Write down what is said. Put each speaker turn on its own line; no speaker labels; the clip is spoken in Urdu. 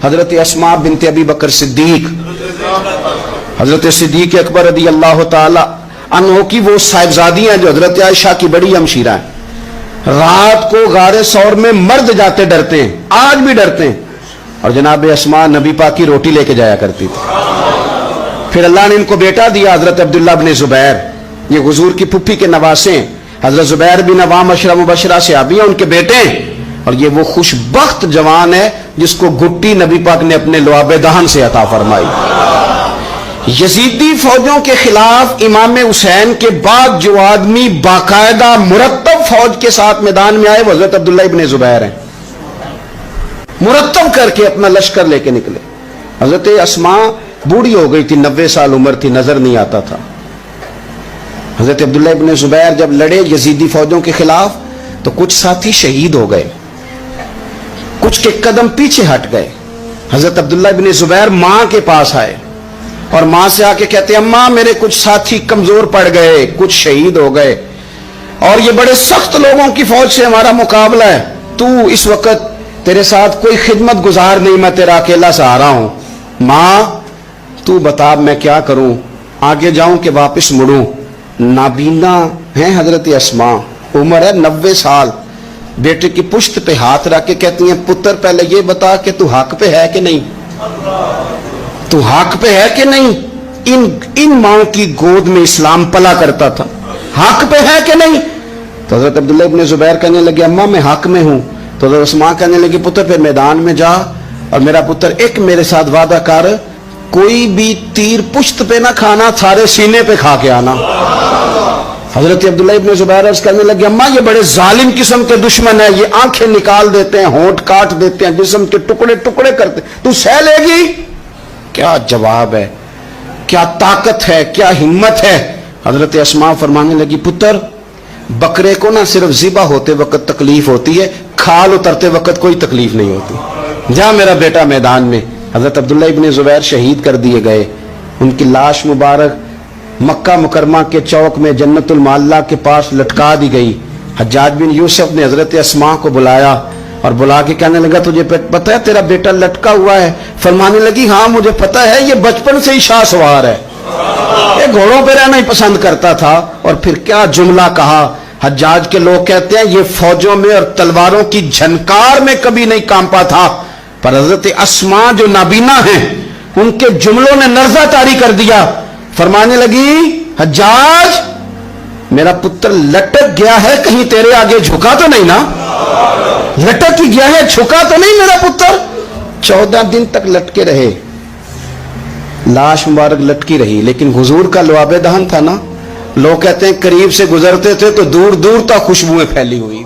حضرت اسماء بنت ابی بکر صدیق، حضرت صدیق اکبر رضی اللہ تعالی عنہ کی وہ صاحبزادیاں جو حضرت عائشہ کی بڑی ہمشیرہ ہیں. رات کو غار ثور میں مرد جاتے ڈرتے ہیں، آج بھی ڈرتے ہیں. اور جناب اسماء نبی پاک کی روٹی لے کے جایا کرتی تھی. پھر اللہ نے ان کو بیٹا دیا، حضرت عبداللہ بن زبیر، یہ حضور کی پھپھی کے نواسے ہیں. حضرت زبیر بن عوام عشرہ مبشرہ صحابی ہیں، ان کے بیٹے ہیں. اور یہ وہ خوش بخت جوان ہے جس کو گھٹی نبی پاک نے اپنے لعاب دہن سے عطا فرمائی. یزیدی فوجوں کے خلاف امام حسین کے بعد جو آدمی باقاعدہ مرتب فوج کے ساتھ میدان میں آئے وہ حضرت عبداللہ ابن زبیر ہیں. مرتب کر کے اپنا لشکر لے کے نکلے. حضرت اسماء بوڑھی ہو گئی تھی، 90 سال عمر تھی، نظر نہیں آتا تھا. حضرت عبداللہ ابن زبیر جب لڑے یزیدی فوجوں کے خلاف تو کچھ ساتھی شہید ہو گئے، کچھ کے قدم پیچھے ہٹ گئے. حضرت عبداللہ ابن زبیر ماں کے پاس آئے اور ماں سے آ کے کہتے ہیں اماں میرے کچھ ساتھی کمزور پڑ گئے، کچھ شہید ہو گئے، اور یہ بڑے سخت لوگوں کی فوج سے ہمارا مقابلہ ہے. تو اس وقت تیرے ساتھ کوئی خدمت گزار نہیں، میں تیرا اکیلا سہارا ہوں. ماں تو بتا میں کیا کروں، آگے جاؤں کہ واپس مڑوں. نابینا ہیں حضرت اسماء، عمر ہے 90 سال. بیٹے کی پشت پہ ہاتھ رکھ کے کہتی ہیں پتر پہلے یہ بتا کہ تو حق پہ ہے کہ نہیں، تو حق پہ ہے کہ نہیں. ان ماں کی گود میں اسلام پلا کرتا تھا، حق پہ ہے کہ نہیں. تو حضرت عبداللہ ابن زبیر کہنے لگے اماں میں حق میں ہوں. تو حضرت اسماء کہنے لگی پتر پھر میدان میں جا اور میرا پتر ایک میرے ساتھ وعدہ کر، کوئی بھی تیر پشت پہ نہ کھانا، سارے سینے پہ کھا کے آنا. حضرت عبداللہ ابن زبیر عرض کرنے لگے اماں یہ بڑے ظالم قسم کے دشمن ہیں، یہ آنکھیں نکال دیتے ہیں، ہونٹ کاٹ دیتے ہیں، جسم کے ٹکڑے ٹکڑے کرتے ہیں، تو سہ لے گی؟ کیا جواب ہے، کیا طاقت ہے، کیا ہمت ہے. حضرت اسماء فرمانے لگی پتر بکرے کو نہ صرف ذبح ہوتے وقت تکلیف ہوتی ہے، کھال اترتے وقت کوئی تکلیف نہیں ہوتی. جا میرا بیٹا میدان میں. حضرت عبداللہ ابن زبیر شہید کر دیے گئے. ان کی لاش مبارک مکہ مکرمہ کے چوک میں جنت المعلا کے پاس لٹکا دی گئی. حجاج بن یوسف نے حضرت اسماء کو بلایا اور بلا کے کہنے لگا تجھے پتہ ہے تیرا بیٹا لٹکا ہوا ہے؟ فرمانے لگی ہاں مجھے پتہ ہے، یہ بچپن سے ہی شاہ سوار ہے، یہ گھوڑوں پہ رہنا ہی پسند کرتا تھا. اور پھر کیا جملہ کہا. حجاج کے لوگ کہتے ہیں یہ فوجوں میں اور تلواروں کی جھنکار میں کبھی نہیں کانپا تھا، پر حضرت اسماء جو نابینا ہیں ان کے جملوں نے نرزہ طاری کر دیا. فرمانے لگی حجاج میرا پتر لٹک گیا ہے، کہیں تیرے آگے جھکا تو نہیں نا؟ لٹک ہی گیا ہے، جھکا تو نہیں میرا پتر؟ 14 دن تک لٹکے رہے، لاش مبارک لٹکی رہی، لیکن حضور کا لعاب دہن تھا نا. لوگ کہتے ہیں قریب سے گزرتے تھے تو دور دور تک خوشبوئیں پھیلی ہوئی.